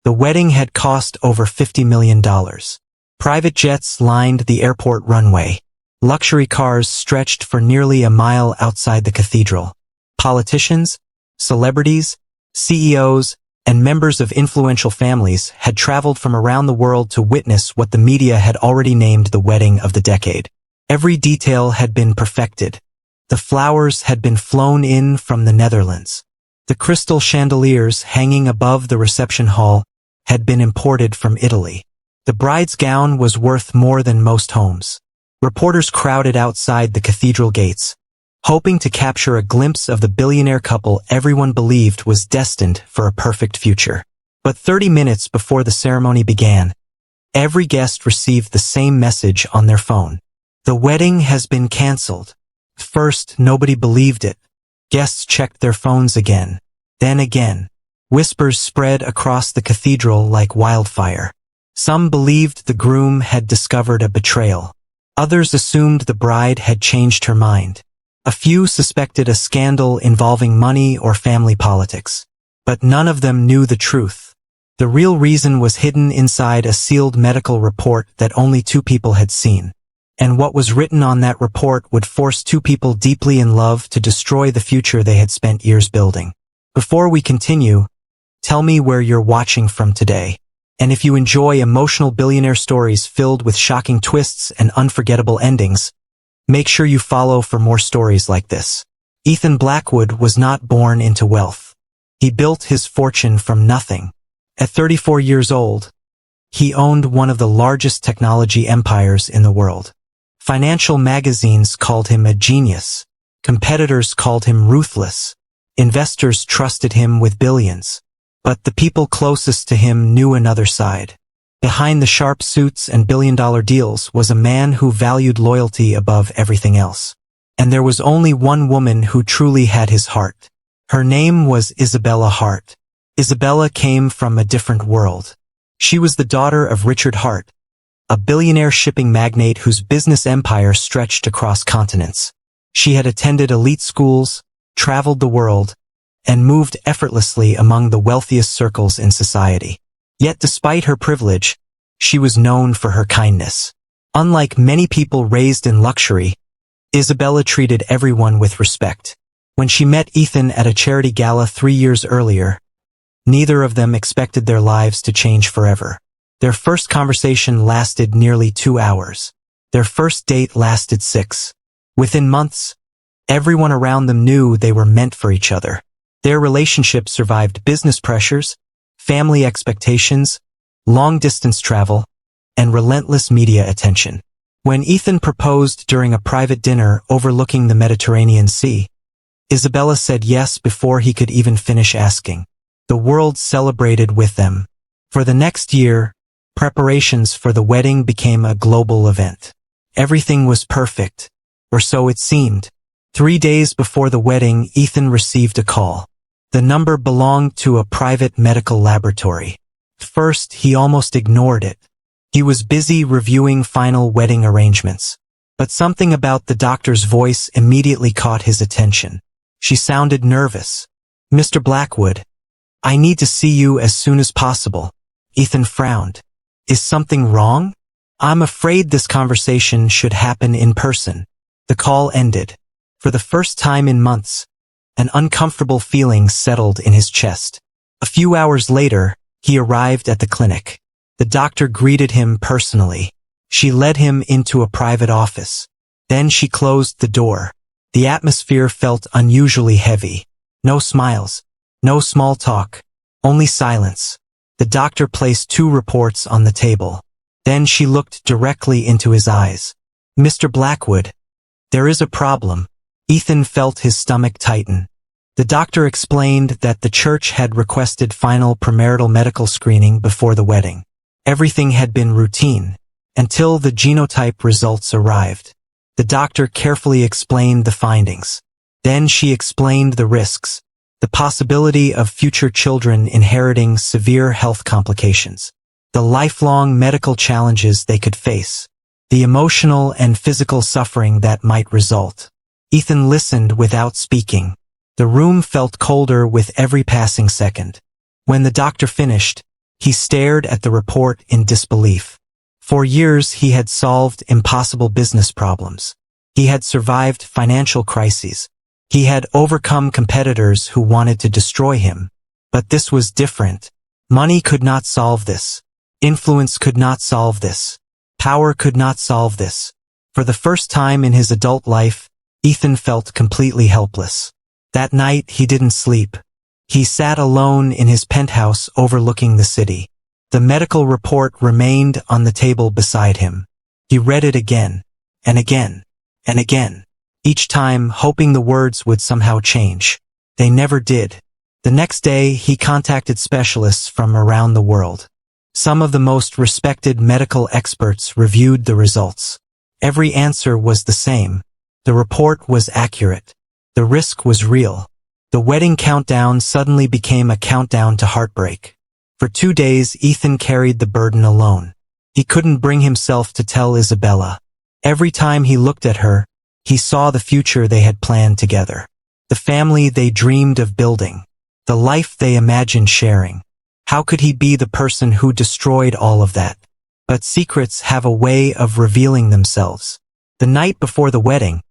The wedding had cost over $50 million. Private jets lined the airport runway. Luxury cars stretched for nearly a mile outside the cathedral. Politicians, celebrities, CEOs, and members of influential families had traveled from around the world to witness what the media had already named the wedding of the decade. Every detail had been perfected. The flowers had been flown in from the Netherlands. The crystal chandeliers hanging above the reception hall had been imported from Italy. The bride's gown was worth more than most homes. Reporters crowded outside the cathedral gates, hoping to capture a glimpse of the billionaire couple everyone believed was destined for a perfect future. But 30 minutes before the ceremony began, every guest received the same message on their phone. The wedding has been cancelled. First, nobody believed it. Guests checked their phones again, then again. Whispers spread across the cathedral like wildfire. Some believed the groom had discovered a betrayal. Others assumed the bride had changed her mind. A few suspected a scandal involving money or family politics. But none of them knew the truth. The real reason was hidden inside a sealed medical report that only 2 people had seen. And what was written on that report would force 2 people deeply in love to destroy the future they had spent years building. Before we continue, tell me where you're watching from today. And if you enjoy emotional billionaire stories filled with shocking twists and unforgettable endings, make sure you follow for more stories like this. Ethan Blackwood was not born into wealth. He built his fortune from nothing. At 34 years old, he owned one of the largest technology empires in the world. Financial magazines called him a genius. Competitors called him ruthless. Investors trusted him with billions. But the people closest to him knew another side. Behind the sharp suits and billion-dollar deals was a man who valued loyalty above everything else. And there was only one woman who truly had his heart. Her name was Isabella Hart. Isabella came from a different world. She was the daughter of Richard Hart, a billionaire shipping magnate whose business empire stretched across continents. She had attended elite schools, traveled the world, and moved effortlessly among the wealthiest circles in society. Yet despite her privilege, she was known for her kindness. Unlike many people raised in luxury, Isabella treated everyone with respect. When she met Ethan at a charity gala 3 years earlier, neither of them expected their lives to change forever. Their first conversation lasted nearly 2 hours. Their first date lasted 6. Within months, everyone around them knew they were meant for each other. Their relationship survived business pressures, family expectations, long-distance travel, and relentless media attention. When Ethan proposed during a private dinner overlooking the Mediterranean Sea, Isabella said yes before he could even finish asking. The world celebrated with them. For the next year, preparations for the wedding became a global event. Everything was perfect, or so it seemed. 3 days before the wedding, Ethan received a call. The number belonged to a private medical laboratory. First, he almost ignored it. He was busy reviewing final wedding arrangements. But something about the doctor's voice immediately caught his attention. She sounded nervous. "Mr. Blackwood, I need to see you as soon as possible." Ethan frowned. "Is something wrong?" "I'm afraid this conversation should happen in person." The call ended. For the first time in months, an uncomfortable feeling settled in his chest. A few hours later, he arrived at the clinic. The doctor greeted him personally. She led him into a private office. Then she closed the door. The atmosphere felt unusually heavy. No smiles, no small talk, only silence. The doctor placed 2 reports on the table. Then she looked directly into his eyes. "Mr. Blackwood, there is a problem." Ethan felt his stomach tighten. The doctor explained that the church had requested final premarital medical screening before the wedding. Everything had been routine, until the genotype results arrived. The doctor carefully explained the findings. Then she explained the risks, the possibility of future children inheriting severe health complications, the lifelong medical challenges they could face, the emotional and physical suffering that might result. Ethan listened without speaking. The room felt colder with every passing second. When the doctor finished, He stared at the report in disbelief. For years he had solved impossible business problems. He had survived financial crises. He had overcome competitors who wanted to destroy him. But this was different. Money could not solve this. Influence could not solve this. Power could not solve this. For the first time in his adult life, Ethan felt completely helpless. That night he didn't sleep. He sat alone in his penthouse overlooking the city. The medical report remained on the table beside him. He read it again, and again, and again, each time hoping the words would somehow change. They never did. The next day, he contacted specialists from around the world. Some of the most respected medical experts reviewed the results. Every answer was the same. The report was accurate. The risk was real. The wedding countdown suddenly became a countdown to heartbreak. For 2 days, Ethan carried the burden alone. He couldn't bring himself to tell Isabella. Every time he looked at her, he saw the future they had planned together. The family they dreamed of building. The life they imagined sharing. How could he be the person who destroyed all of that? But secrets have a way of revealing themselves. The night before the wedding,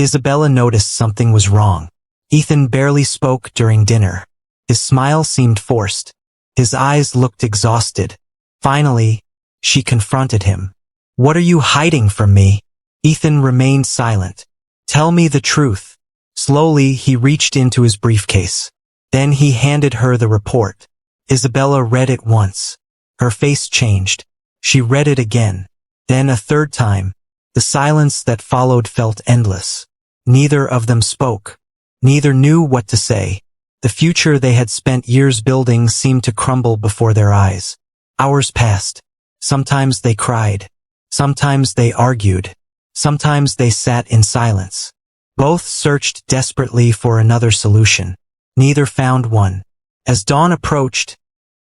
Isabella noticed something was wrong. Ethan barely spoke during dinner. His smile seemed forced. His eyes looked exhausted. Finally, she confronted him. "What are you hiding from me?" Ethan remained silent. "Tell me the truth." Slowly, he reached into his briefcase. Then he handed her the report. Isabella read it once. Her face changed. She read it again. Then a third time. The silence that followed felt endless. Neither of them spoke. Neither knew what to say. The future they had spent years building seemed to crumble before their eyes. Hours passed. Sometimes they cried. Sometimes they argued. Sometimes they sat in silence. Both searched desperately for another solution. Neither found one. As dawn approached,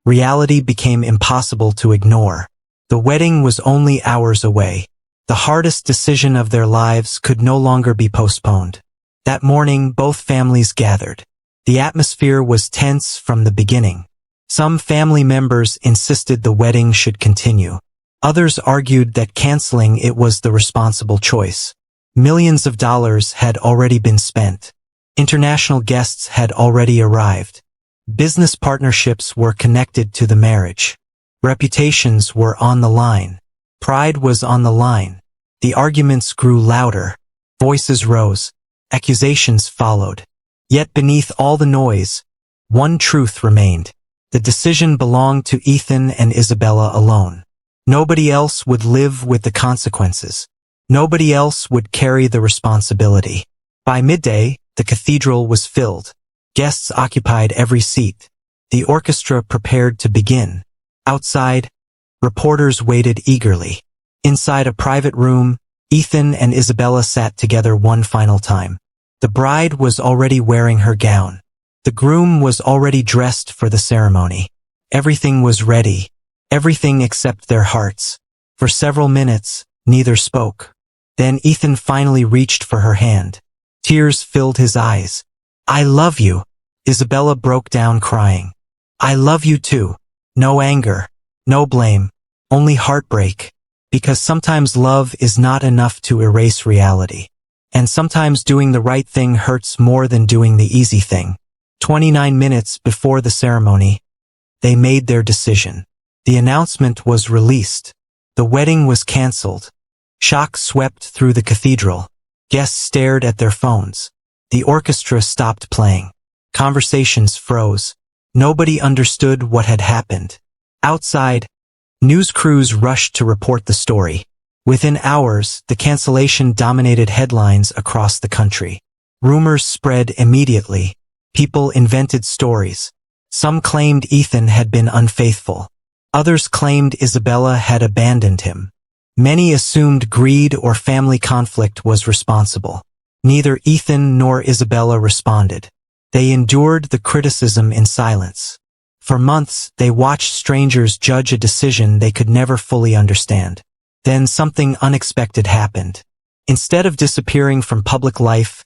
reality became impossible to ignore. The wedding was only hours away. The hardest decision of their lives could no longer be postponed. That morning, both families gathered. The atmosphere was tense from the beginning. Some family members insisted the wedding should continue. Others argued that canceling it was the responsible choice. Millions of dollars had already been spent. International guests had already arrived. Business partnerships were connected to the marriage. Reputations were on the line. Pride was on the line. The arguments grew louder. Voices rose. Accusations followed. Yet beneath all the noise, one truth remained. The decision belonged to Ethan and Isabella alone. Nobody else would live with the consequences. Nobody else would carry the responsibility. By midday, the cathedral was filled. Guests occupied every seat. The orchestra prepared to begin. Outside, reporters waited eagerly. Inside a private room, Ethan and Isabella sat together one final time. The bride was already wearing her gown. The groom was already dressed for the ceremony. Everything was ready. Everything except their hearts. For several minutes, neither spoke. Then Ethan finally reached for her hand. Tears filled his eyes. "I love you." Isabella broke down crying. "I love you too." No anger. No blame. Only heartbreak. Because sometimes love is not enough to erase reality. And sometimes doing the right thing hurts more than doing the easy thing. 29 minutes before the ceremony, they made their decision. The announcement was released. The wedding was canceled. Shock swept through the cathedral. Guests stared at their phones. The orchestra stopped playing. Conversations froze. Nobody understood what had happened. Outside, news crews rushed to report the story. Within hours, the cancellation dominated headlines across the country. Rumors spread immediately. People invented stories. Some claimed Ethan had been unfaithful. Others claimed Isabella had abandoned him. Many assumed greed or family conflict was responsible. Neither Ethan nor Isabella responded. They endured the criticism in silence. For months, they watched strangers judge a decision they could never fully understand. Then something unexpected happened. Instead of disappearing from public life,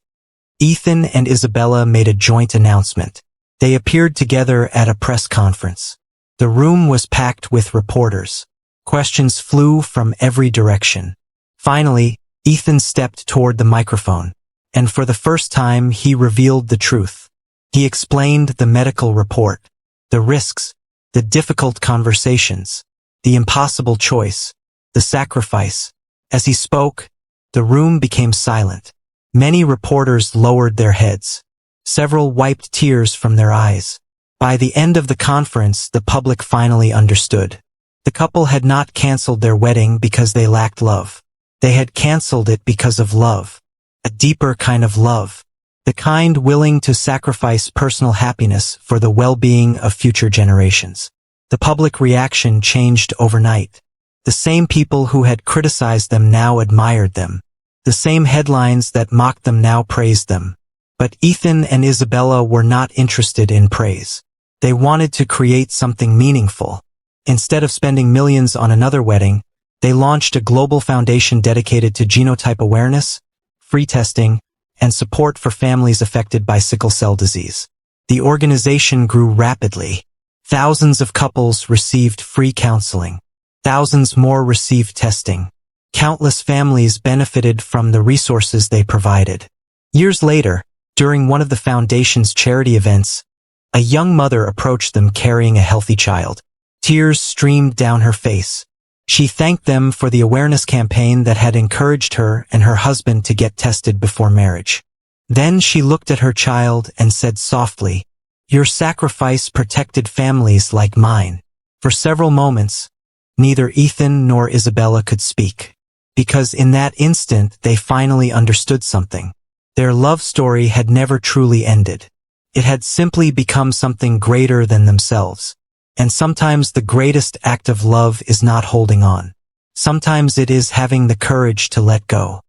Ethan and Isabella made a joint announcement. They appeared together at a press conference. The room was packed with reporters. Questions flew from every direction. Finally, Ethan stepped toward the microphone, and for the first time he revealed the truth. He explained the medical report, the risks, the difficult conversations, the impossible choice, the sacrifice. As he spoke, the room became silent. Many reporters lowered their heads. Several wiped tears from their eyes. By the end of the conference, the public finally understood. The couple had not canceled their wedding because they lacked love. They had canceled it because of love. A deeper kind of love. The kind willing to sacrifice personal happiness for the well-being of future generations. The public reaction changed overnight. The same people who had criticized them now admired them. The same headlines that mocked them now praised them. But Ethan and Isabella were not interested in praise. They wanted to create something meaningful. Instead of spending millions on another wedding, they launched a global foundation dedicated to genotype awareness, free testing, and support for families affected by sickle cell disease. The organization grew rapidly. Thousands of couples received free counseling. Thousands more received testing. Countless families benefited from the resources they provided. Years later, during one of the foundation's charity events, a young mother approached them carrying a healthy child. Tears streamed down her face. She thanked them for the awareness campaign that had encouraged her and her husband to get tested before marriage. Then she looked at her child and said softly, "Your sacrifice protected families like mine." For several moments, neither Ethan nor Isabella could speak, because in that instant they finally understood something. Their love story had never truly ended. It had simply become something greater than themselves. And sometimes the greatest act of love is not holding on. Sometimes it is having the courage to let go.